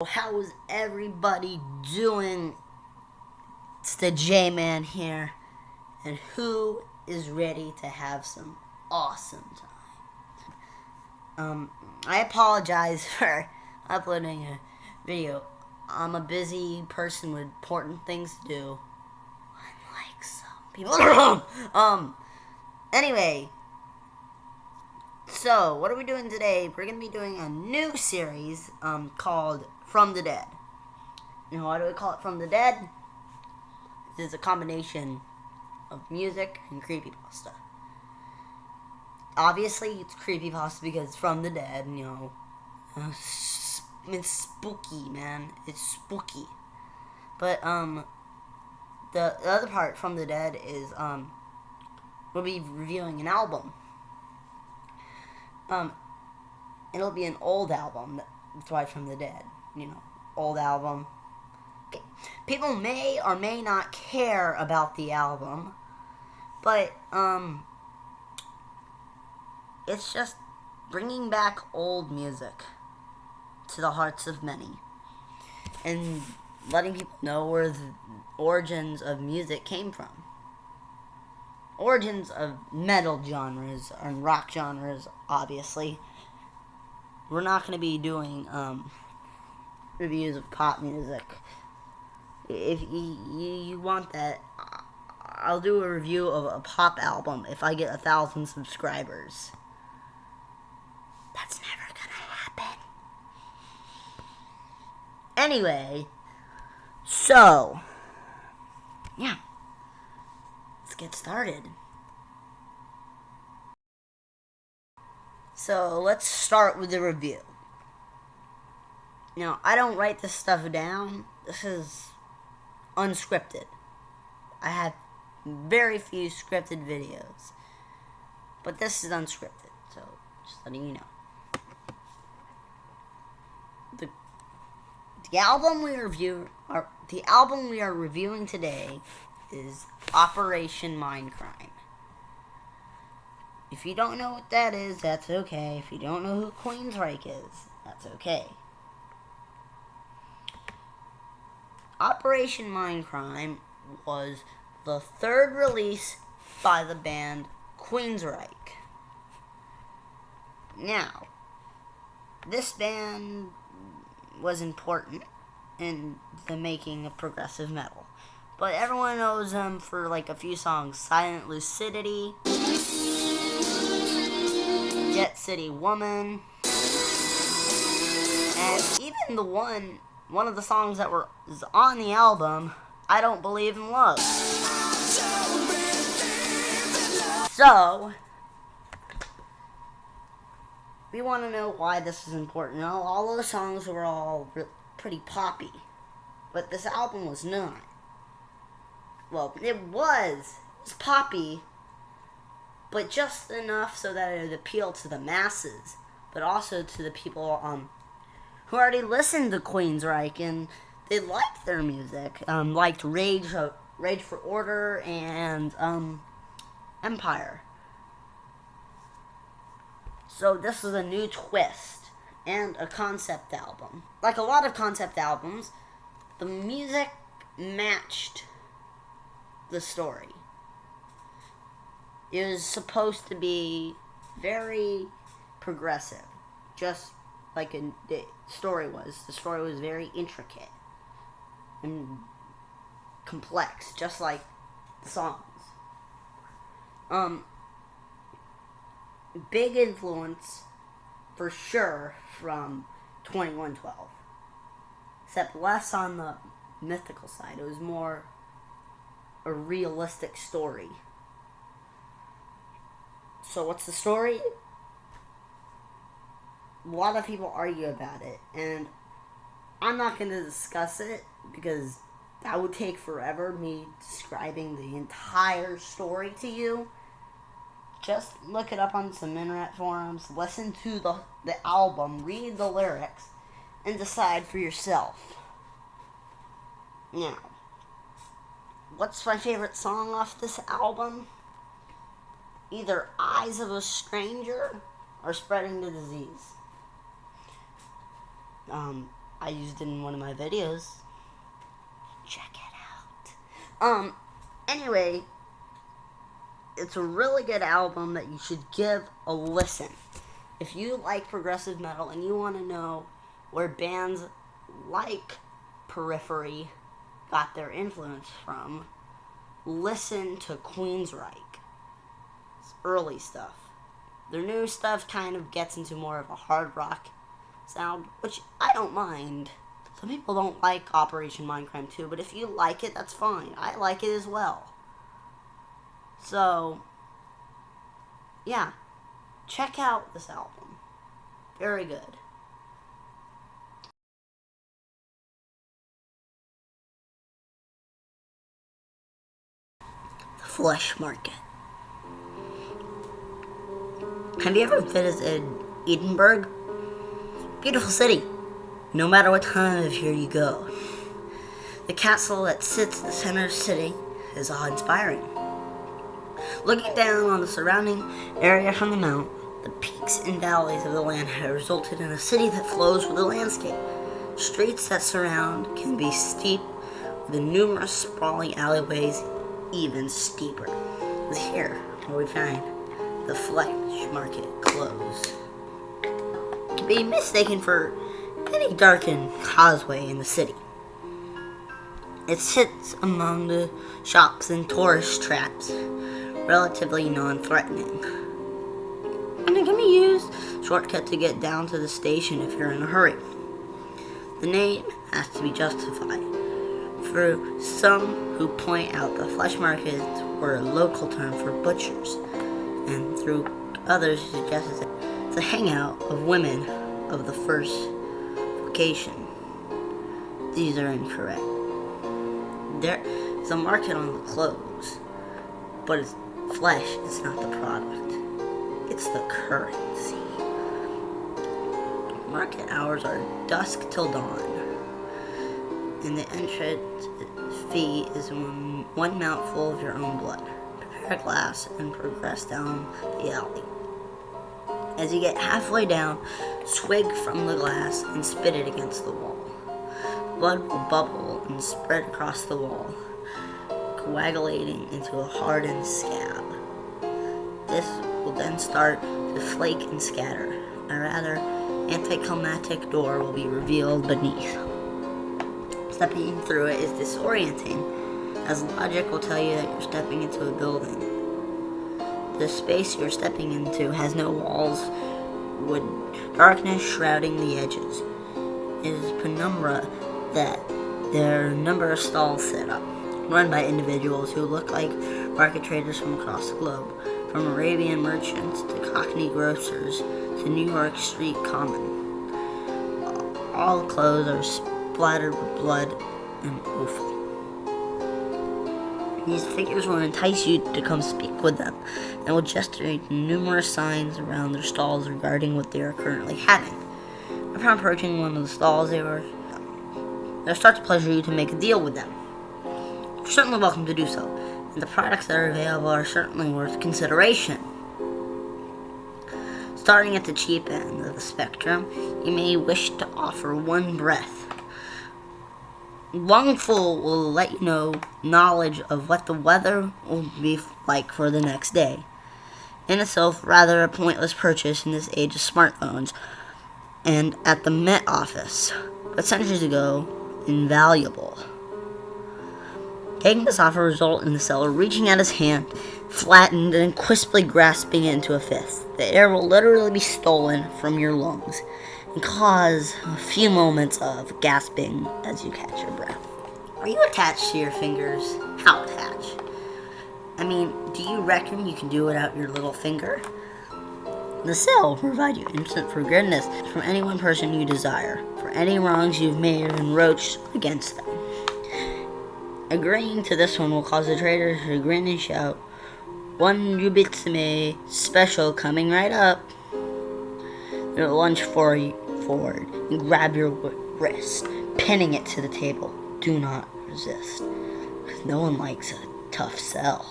How is everybody doing? It's the J-Man here, and who is ready to have some awesome time? I apologize for uploading a video. I'm a busy person with important things to do, unlike some people. Anyway, so what are we doing today? We're gonna be doing a new series, called From the Dead. You know, why do we call it From the Dead? It's a combination of music and creepypasta. Obviously, it's creepypasta because it's from the dead, you know. It's spooky, man. It's spooky. But, the other part, From the Dead, is, we'll be reviewing an album. It'll be an old album. That's why From the Dead, you know, old album. Okay. People may or may not care about the album, but it's just bringing back old music to the hearts of many and letting people know where the origins of music came from. Origins of metal genres and rock genres, obviously. We're not going to be doing reviews of pop music. If you want that, I'll do a review of a pop album if I get 1,000 subscribers. That's never gonna happen. Anyway, so, yeah, let's get started. So, let's start with the review. Now, I don't write this stuff down. This is unscripted. I have very few scripted videos, but this is unscripted, so just letting you know. The album we are reviewing today is Operation Mindcrime. If you don't know what that is, that's okay. If you don't know who Queensryche is, that's okay. Operation Mindcrime was the third release by the band Queensryche. Now, this band was important in the making of progressive metal, but everyone knows them for like a few songs: Silent Lucidity, Jet City Woman, and even the one of the songs that was on the album, I Don't Believe in Love. So, we want to know why this is important. Now, all those songs were all pretty poppy, but this album was not. Well, it was poppy, but just enough so that it would appeal to the masses, but also to the people who already listened to Queensryche and they liked their music, liked Rage for Order and Empire. So this is a new twist and a concept album. Like a lot of concept albums, the music matched the story. It was supposed to be very progressive, just like the story was. The story was very intricate and complex, just like the songs. Big influence, for sure, from 2112. Except less on the mythical side. It was more a realistic story. So what's the story? A lot of people argue about it, and I'm not going to discuss it because that would take forever, me describing the entire story to you. Just look it up on some internet forums, listen to the album, read the lyrics, and decide for yourself. Now, what's my favorite song off this album? Either Eyes of a Stranger or Spreading the Disease. I used it in one of my videos. Check it out. Anyway, it's a really good album that you should give a listen. If you like progressive metal and you want to know where bands like Periphery got their influence from, listen to Queensryche. It's early stuff. Their new stuff kind of gets into more of a hard rock sound, which I don't mind. Some people don't like Operation Mindcrime 2, but if you like it, that's fine. I like it as well. So, yeah. Check out this album. Very good. The Flesh Market. Have you ever visited Edinburgh? Beautiful city, no matter what time of year you go. The castle that sits in the center of the city is awe-inspiring. Looking down on the surrounding area from the mount, the peaks and valleys of the land have resulted in a city that flows with the landscape. Streets that surround can be steep, with the numerous sprawling alleyways even steeper. It's here where we find the Flesh Market close. It can be mistaken for any darkened causeway in the city. It sits among the shops and tourist traps, relatively non-threatening. And it can be used shortcut to get down to the station if you're in a hurry. The name has to be justified. For some who point out the flesh markets were a local term for butchers, and through others who suggest that it's a hangout of women of the first vocation. These are incorrect. There is a market on the clothes, but it's flesh is not the product. It's the currency. Market hours are dusk till dawn, and the entrance fee is one mouthful of your own blood. Prepare a glass and progress down the alley. As you get halfway down, swig from the glass and spit it against the wall. Blood will bubble and spread across the wall, coagulating into a hardened scab. This will then start to flake and scatter. A rather anticlimactic door will be revealed beneath. Stepping through it is disorienting, as logic will tell you that you're stepping into a building. The space you're stepping into has no walls, with darkness shrouding the edges. It is penumbra that there are a number of stalls set up, run by individuals who look like market traders from across the globe, from Arabian merchants to Cockney grocers to New York street common. All clothes are splattered with blood and offal. These figures will entice you to come speak with them, and will gesture numerous signs around their stalls regarding what they are currently having. Upon approaching one of the stalls, they'll start to pleasure you to make a deal with them. You're certainly welcome to do so, and the products that are available are certainly worth consideration. Starting at the cheap end of the spectrum, you may wish to offer one breath. Lungful will let you know knowledge of what the weather will be like for the next day. In itself, rather a pointless purchase in this age of smartphones, and at the Met Office, but centuries ago, invaluable. Taking this offer result in the seller reaching out his hand, flattened and crisply grasping it into a fist. The air will literally be stolen from your lungs and cause a few moments of gasping as you catch your breath. Are you attached to your fingers? How attached? I mean, do you reckon you can do without your little finger? The sale will provide you instant forgiveness from any one person you desire, for any wrongs you've made and roached against them. Agreeing to this one will cause the trader to grin and shout, "One Yubitsime special coming right up." They'll lunge forward and grab your wrist, pinning it to the table. Do not resist, because no one likes a tough sell.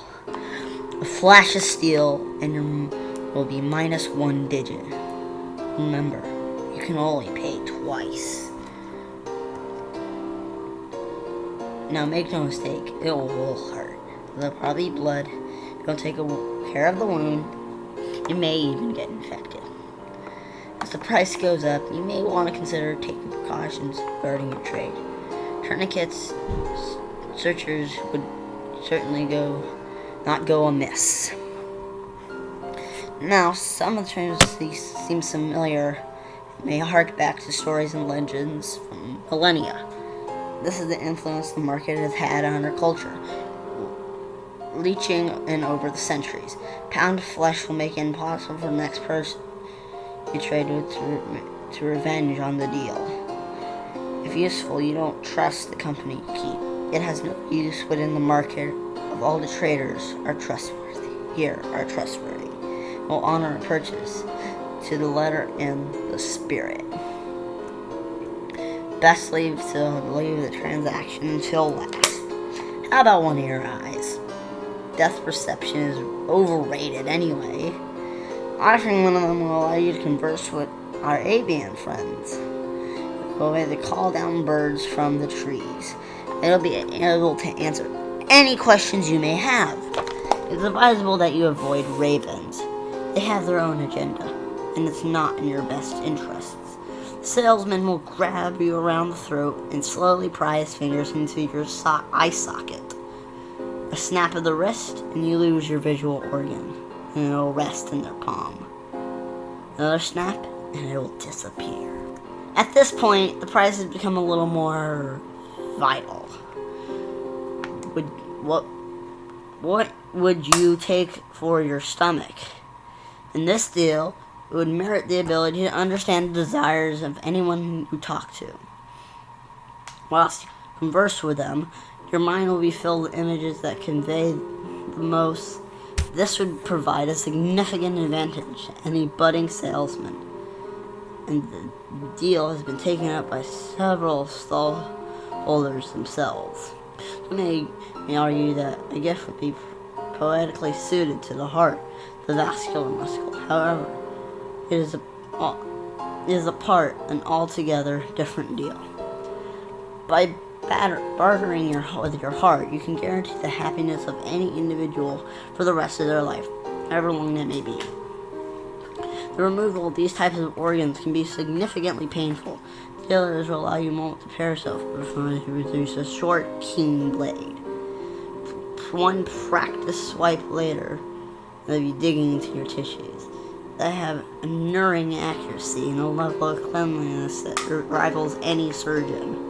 A flash of steel and you will be -1 digit. Remember, you can only pay twice. Now make no mistake, it will hurt. There'll probably be blood. Don't take care of the wound. You may even get infected. As the price goes up, you may want to consider taking precautions regarding your trade. Tourniquets, searchers would certainly not go amiss. Now, some of the terms seem familiar, may hark back to stories and legends from millennia. This is the influence the market has had on our culture, leeching in over the centuries. Pound flesh will make it impossible for the next person you trade with to revenge on the deal. If useful, you don't trust the company you keep. It has no use within the market of all the traders are trustworthy. Here are trustworthy. Will honor a purchase to the letter and the spirit. Best leave the transaction until last. How about one of your eyes? Death perception is overrated anyway. Offering one of them will allow you to converse with our avian friends. It will be to call down birds from the trees. It'll be able to answer any questions you may have. It's advisable that you avoid ravens. They have their own agenda, and it's not in your best interests. The salesman will grab you around the throat and slowly pry his fingers into your eye socket. A snap of the wrist, and you lose your visual organ, and it'll rest in their palm. Another snap, and it will disappear. At this point, the price has become a little more vital. What would you take for your stomach? In this deal, it would merit the ability to understand the desires of anyone you talk to. Whilst you converse with them, your mind will be filled with images that convey the most. This would provide a significant advantage to any budding salesman, and the deal has been taken up by several stallholders themselves. Some may argue that a gift would be poetically suited to the heart, the vascular muscle. However, it is an altogether different deal. By bartering with your heart, you can guarantee the happiness of any individual for the rest of their life, however long that may be. The removal of these types of organs can be significantly painful. Dealers will allow you a moment to prepare yourself before you produce a short, keen blade. One practice swipe later, they'll be digging into your tissues. They have a unerring accuracy and a level of cleanliness that rivals any surgeon.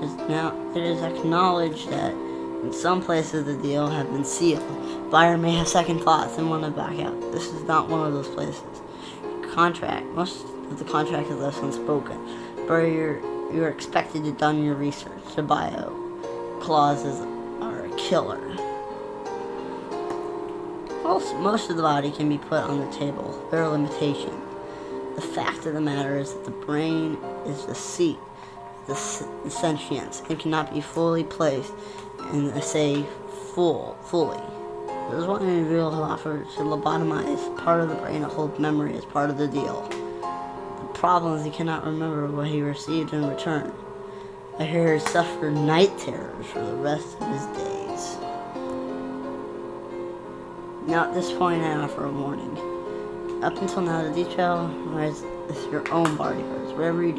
It is acknowledged that in some places the deal have been sealed. Buyer may have second thoughts and want to back out. This is not one of those places. Most of the contract is less unspoken, but you're expected to done your research. The bio clauses are a killer. Most of the body can be put on the table. There are limitations. The fact of the matter is that the brain is the seat the sentience and cannot be fully placed in a say fully. There's one individual who offered to lobotomize part of the brain to hold memory as part of the deal. The problem is he cannot remember what he received in return. I hear he suffered night terrors for the rest of his days. Now at this point I offer a warning. Up until now, the detail is your own body parts. Whatever you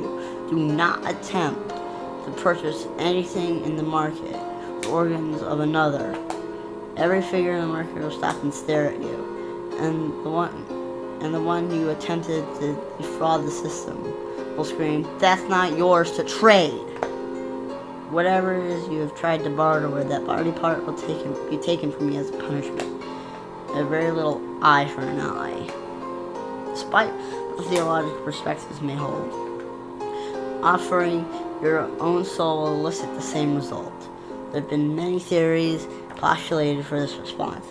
do not attempt to purchase anything in the market, the organs of another. Every figure in the market will stop and stare at you, and the one you attempted to defraud the system will scream, "That's not yours to trade." Whatever it is you have tried to barter with, that body part will be taken from you as a punishment. A very little eye for an eye. Despite what theological perspectives may hold, offering your own soul will elicit the same result. There have been many theories postulated for this response.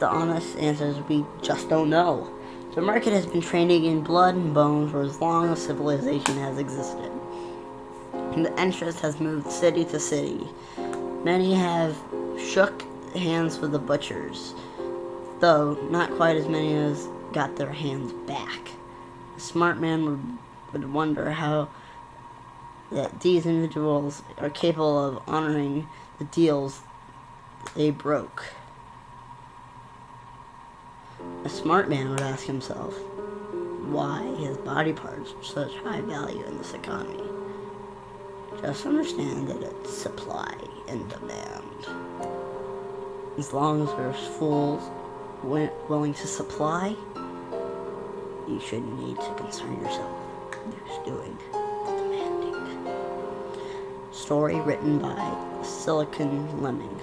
The honest answer is we just don't know. The market has been trading in blood and bone for as long as civilization has existed. And the interest has moved city to city. Many have shook hands with the butchers, though not quite as many as got their hands back. A smart man would wonder how that these individuals are capable of honoring the deals they broke. A smart man would ask himself why his body parts are such high value in this economy. Just understand that it's supply and demand. As long as there's fools willing to supply, you shouldn't need to concern yourself with who's doing the demanding. Story written by Silicon Lemming.